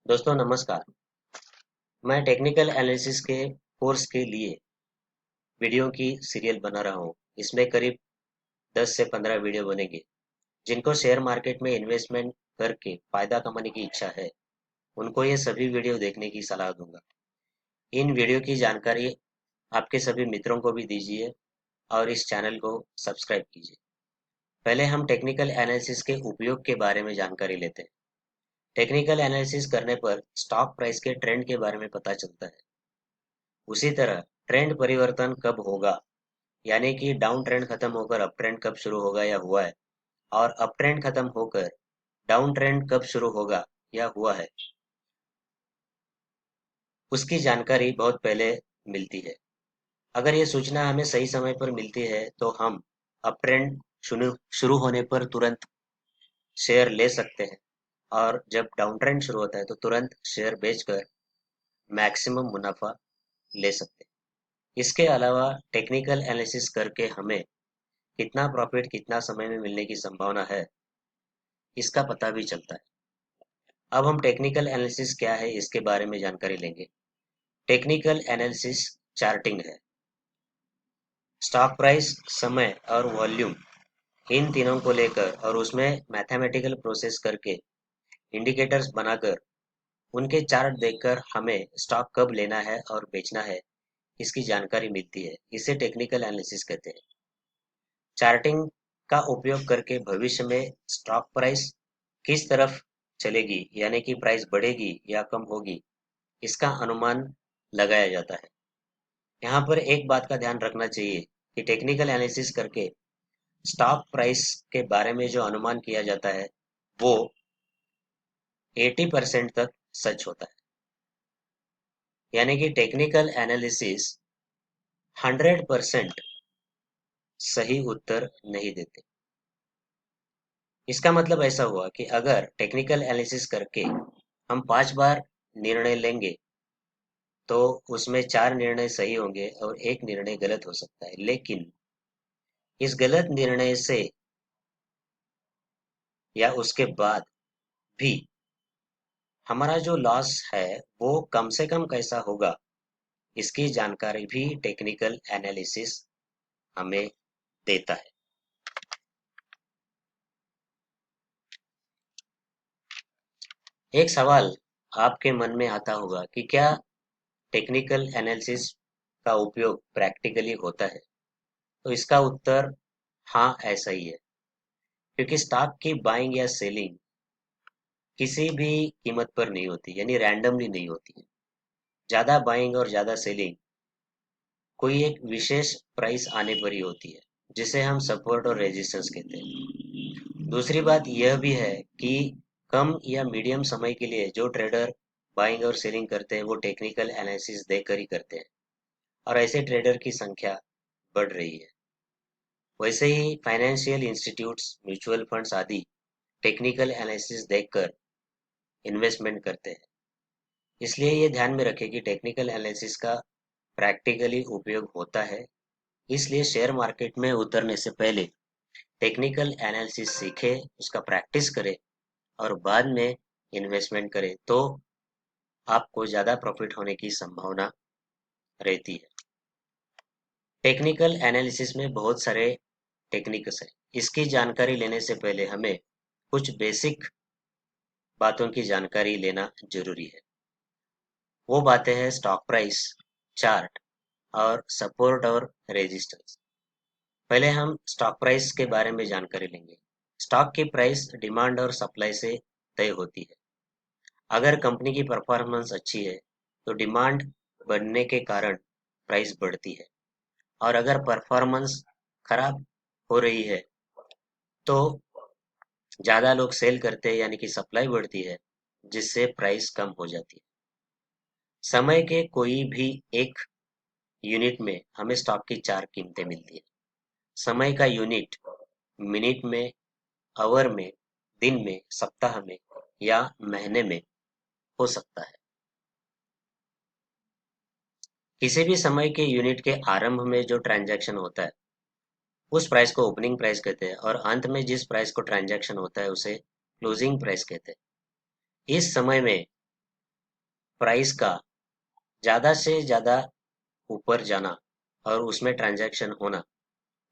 दोस्तों नमस्कार। मैं टेक्निकल एनालिसिस के कोर्स के लिए वीडियो की सीरियल बना रहा हूँ। इसमें करीब 10 से 15 वीडियो बनेंगे। जिनको शेयर मार्केट में इन्वेस्टमेंट करके फायदा कमाने की इच्छा है, उनको ये सभी वीडियो देखने की सलाह दूंगा। इन वीडियो की जानकारी आपके सभी मित्रों को भी दीजिए और इस चैनल को सब्सक्राइब कीजिए। पहले हम टेक्निकल एनालिसिस के उपयोग के बारे में जानकारी लेते हैं। टेक्निकल एनालिसिस करने पर स्टॉक प्राइस के ट्रेंड के बारे में पता चलता है। उसी तरह ट्रेंड परिवर्तन कब होगा, यानी कि डाउन ट्रेंड खत्म होकर अप ट्रेंड कब शुरू होगा या हुआ है, और अप ट्रेंड खत्म होकर डाउन ट्रेंड कब शुरू होगा या हुआ है, उसकी जानकारी बहुत पहले मिलती है। अगर ये सूचना हमें सही समय पर मिलती है तो हम अप ट्रेंड शुरू शुरू होने पर तुरंत शेयर ले सकते हैं, और जब डाउन ट्रेंड शुरू होता है तो तुरंत शेयर बेचकर मैक्सिमम मुनाफा ले सकते हैं। इसके अलावा टेक्निकल एनालिसिस करके हमें कितना प्रॉफिट कितना समय में मिलने की संभावना है, इसका पता भी चलता है। अब हम टेक्निकल एनालिसिस क्या है इसके बारे में जानकारी लेंगे। टेक्निकल एनालिसिस चार्टिंग है। स्टॉक प्राइस, समय और वॉल्यूम, इन तीनों को लेकर और उसमें मैथमेटिकल प्रोसेस करके इंडिकेटर्स बनाकर उनके चार्ट देखकर हमें स्टॉक कब लेना है और बेचना है, इसकी जानकारी मिलती है। इसे टेक्निकल एनालिसिस कहते हैं। चार्टिंग का उपयोग करके भविष्य में स्टॉक प्राइस किस तरफ चलेगी, यानी कि प्राइस बढ़ेगी या कम होगी, इसका अनुमान लगाया जाता है। यहाँ पर एक बात का ध्यान रखना चाहिए कि टेक्निकल एनालिसिस करके स्टॉक प्राइस के बारे में जो अनुमान किया जाता है वो 80% तक सच होता है। यानी कि टेक्निकल एनालिसिस 100% सही उत्तर नहीं देते। इसका मतलब ऐसा हुआ कि अगर टेक्निकल एनालिसिस करके हम 5 बार निर्णय लेंगे तो उसमें 4 निर्णय सही होंगे और एक निर्णय गलत हो सकता है। लेकिन इस गलत निर्णय से या उसके बाद भी हमारा जो लॉस है वो कम से कम कैसा होगा, इसकी जानकारी भी टेक्निकल एनालिसिस हमें देता है। एक सवाल आपके मन में आता होगा कि क्या टेक्निकल एनालिसिस का उपयोग प्रैक्टिकली होता है? तो इसका उत्तर हाँ, ऐसा ही है। क्योंकि स्टॉक की बाइंग या सेलिंग किसी भी कीमत पर नहीं होती, यानी रैंडमली नहीं होती है। ज़्यादा बाइंग और ज़्यादा सेलिंग कोई एक विशेष प्राइस आने पर ही होती है, जिसे हम सपोर्ट और रेजिस्टेंस कहते हैं। दूसरी बात यह भी है कि कम या मीडियम समय के लिए जो ट्रेडर बाइंग और सेलिंग करते हैं वो टेक्निकल एनालिसिस देखकर ही करते हैं, और ऐसे ट्रेडर की संख्या बढ़ रही है। वैसे ही फाइनेंशियल इंस्टीट्यूट्स, म्यूचुअल फंड्स आदि टेक्निकल एनालिसिस देखकर इन्वेस्टमेंट करते हैं। इसलिए ये ध्यान में रखें कि टेक्निकल एनालिसिस का प्रैक्टिकली उपयोग होता है। इसलिए शेयर मार्केट में उतरने से पहले टेक्निकल एनालिसिस सीखें, उसका प्रैक्टिस करें और बाद में इन्वेस्टमेंट करें, तो आपको ज़्यादा प्रॉफिट होने की संभावना रहती है। टेक्निकल एनालिसिस में बहुत सारे टेक्निक्स हैं। इसकी जानकारी लेने से पहले हमें कुछ बेसिक बातों की जानकारी लेना जरूरी है। वो बातें हैं स्टॉक प्राइस, चार्ट और सपोर्ट और रेजिस्टेंस। पहले हम स्टॉक प्राइस के बारे में जानकारी लेंगे। स्टॉक की प्राइस डिमांड और सप्लाई से तय होती है। अगर कंपनी की परफॉर्मेंस अच्छी है तो डिमांड बढ़ने के कारण प्राइस बढ़ती है, और अगर परफॉर्मेंस खराब हो रही है तो ज़्यादा लोग सेल करते हैं, यानी कि सप्लाई बढ़ती है, जिससे प्राइस कम हो जाती है। समय के कोई भी एक यूनिट में हमें स्टॉक की 4 कीमतें मिलती है। समय का यूनिट मिनट में, आवर में, दिन में, सप्ताह में या महीने में हो सकता है। किसी भी समय के यूनिट के आरंभ में जो ट्रांजैक्शन होता है उस प्राइस को ओपनिंग प्राइस कहते हैं, और अंत में जिस प्राइस को ट्रांजैक्शन होता है उसे क्लोजिंग प्राइस कहते हैं। इस समय में प्राइस का ज़्यादा से ज़्यादा ऊपर जाना और उसमें ट्रांजैक्शन होना,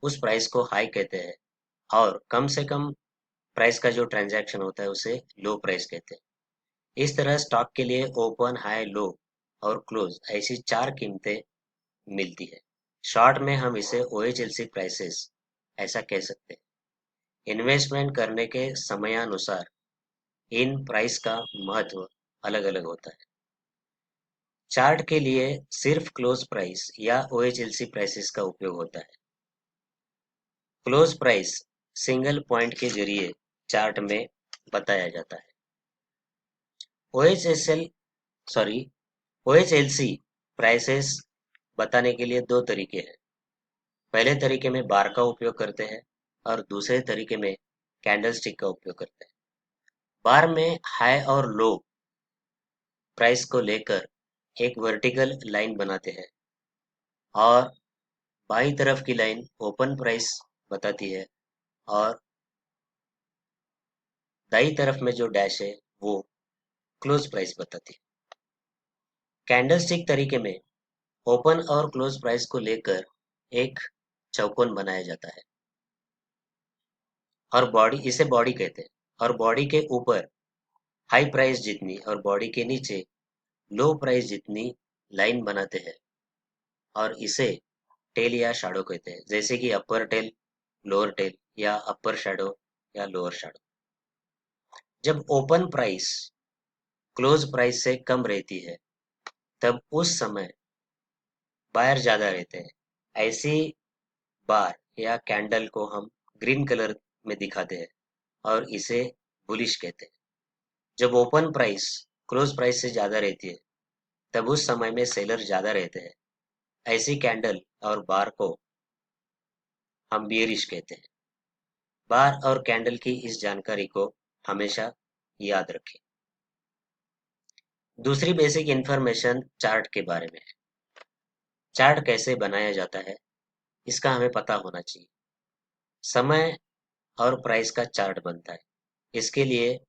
उस प्राइस को हाई कहते हैं, और कम से कम प्राइस का जो ट्रांजैक्शन होता है उसे लो प्राइस कहते हैं। इस तरह स्टॉक के लिए ओपन, हाई, लो और क्लोज ऐसी चार कीमतें मिलती है। शॉर्ट में हम इसे OHLC प्राइसेस ऐसा कह सकते हैं। इन्वेस्टमेंट करने के समयानुसार इन प्राइस का महत्व अलग-अलग होता है। चार्ट के लिए सिर्फ क्लोज प्राइस या OHLC प्राइसेस का उपयोग होता है। क्लोज प्राइस सिंगल पॉइंट के जरिए चार्ट में बताया जाता है। OHSL सॉरी OHLC प्राइसेस बताने के लिए दो तरीके हैं। पहले तरीके में बार का उपयोग करते हैं और दूसरे तरीके में कैंडलस्टिक का उपयोग करते हैं। बार में हाई और लो प्राइस को लेकर एक वर्टिकल लाइन बनाते हैं और बाईं तरफ की लाइन ओपन प्राइस बताती है और दाईं तरफ में जो डैश है वो क्लोज प्राइस बताती है। कैंडलस्टिक तरीके में ओपन और क्लोज प्राइस को लेकर एक चौकोन बनाया जाता है और इसे बॉडी कहते हैं, और बॉडी के ऊपर हाई प्राइस जितनी और बॉडी के नीचे लो प्राइस जितनी लाइन बनाते हैं और इसे टेल या शैडो कहते हैं, जैसे कि अपर टेल, लोअर टेल या अपर शैडो या लोअर शैडो। जब ओपन प्राइस क्लोज प्राइस से कम रहती है तब उस समय बायर ज्यादा रहते हैं। ऐसी बार या कैंडल को हम ग्रीन कलर में दिखाते हैं और इसे बुलिश कहते हैं। जब ओपन प्राइस क्लोज प्राइस से ज्यादा रहती है तब उस समय में सेलर ज्यादा रहते हैं। ऐसी कैंडल और बार को हम बियरिश कहते हैं। बार और कैंडल की इस जानकारी को हमेशा याद रखें। दूसरी बेसिक इंफॉर्मेशन चार्ट के बारे में है। चार्ट कैसे बनाया जाता है इसका हमें पता होना चाहिए। समय और प्राइस का चार्ट बनता है। इसके लिए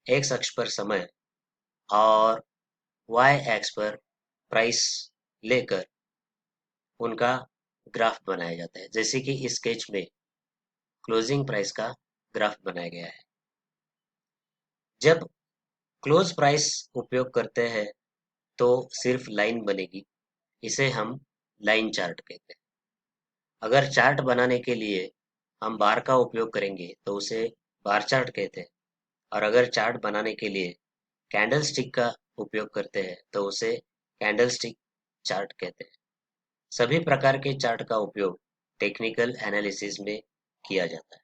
एक्स अक्ष पर समय और वाई एक्स पर प्राइस लेकर उनका ग्राफ बनाया जाता है, जैसे कि इस स्केच में क्लोजिंग प्राइस का ग्राफ बनाया गया है। जब क्लोज प्राइस उपयोग करते हैं तो सिर्फ लाइन बनेगी, इसे हम लाइन चार्ट कहते हैं। अगर चार्ट बनाने के लिए हम बार का उपयोग करेंगे तो उसे बार चार्ट कहते हैं, और अगर चार्ट बनाने के लिए कैंडल स्टिक का उपयोग करते हैं तो उसे कैंडल स्टिक चार्ट कहते हैं। सभी प्रकार के चार्ट का उपयोग टेक्निकल एनालिसिस में किया जाता है।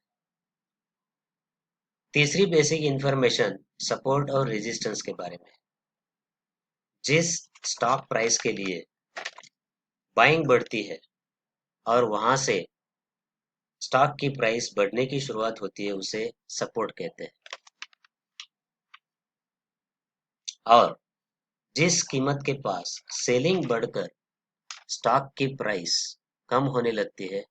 तीसरी बेसिक इंफॉर्मेशन सपोर्ट और रेजिस्टेंस के बारे में। जिस स्टॉक प्राइस के लिए बाइंग बढ़ती है और वहां से स्टॉक की प्राइस बढ़ने की शुरुआत होती है उसे सपोर्ट कहते हैं, और जिस कीमत के पास सेलिंग बढ़कर स्टॉक की प्राइस कम होने लगती है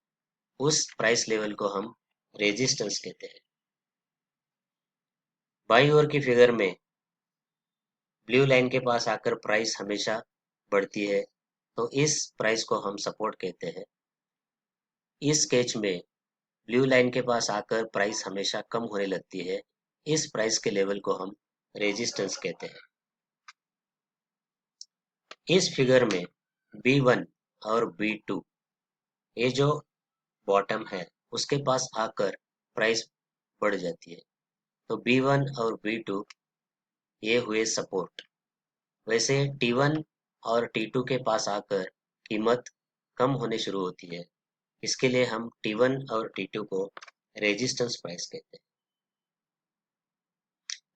उस प्राइस लेवल को हम रेजिस्टेंस कहते हैं। बाईं ओर की फिगर में ब्लू लाइन के पास आकर प्राइस हमेशा बढ़ती है तो इस प्राइस को हम सपोर्ट कहते हैं। इस स्केच में ब्लू लाइन के पास आकर प्राइस हमेशा कम होने लगती है, इस प्राइस के लेवल को हम रेजिस्टेंस कहते हैं। इस फिगर में B1 और B2 ये जो बॉटम है उसके पास आकर प्राइस बढ़ जाती है, तो B1 और B2 ये हुए सपोर्ट। वैसे T1 और T2 के पास आकर कीमत कम होने शुरू होती है, इसके लिए हम T1 और T2 को रेजिस्टेंस प्राइस कहते हैं।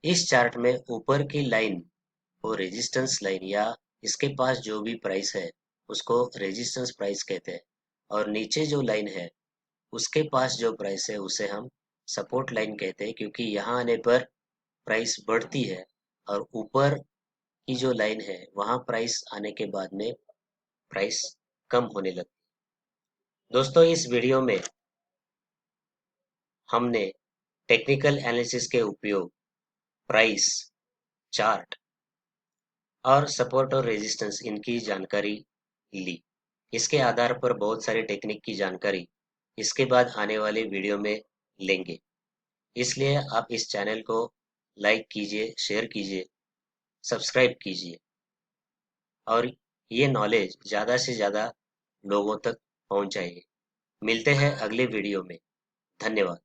इस चार्ट में ऊपर की लाइन को रेजिस्टेंस लाइन या इसके पास जो भी प्राइस है उसको रेजिस्टेंस प्राइस कहते हैं, और नीचे जो लाइन है उसके पास जो प्राइस है उसे हम सपोर्ट लाइन कहते हैं, क्योंकि यहाँ आने पर प्राइस बढ़ती है और ऊपर की जो लाइन है वहाँ प्राइस आने के बाद में प्राइस कम होने लगती है। दोस्तों, इस वीडियो में हमने टेक्निकल एनालिसिस के उपयोग, प्राइस, चार्ट और सपोर्ट और रेजिस्टेंस इनकी जानकारी ली। इसके आधार पर बहुत सारी टेक्निक की जानकारी इसके बाद आने वाले वीडियो में लेंगे। इसलिए आप इस चैनल को लाइक कीजिए, शेयर कीजिए, सब्सक्राइब कीजिए और ये नॉलेज ज़्यादा से ज़्यादा लोगों तक पहुंचाइए। मिलते हैं अगले वीडियो में। धन्यवाद।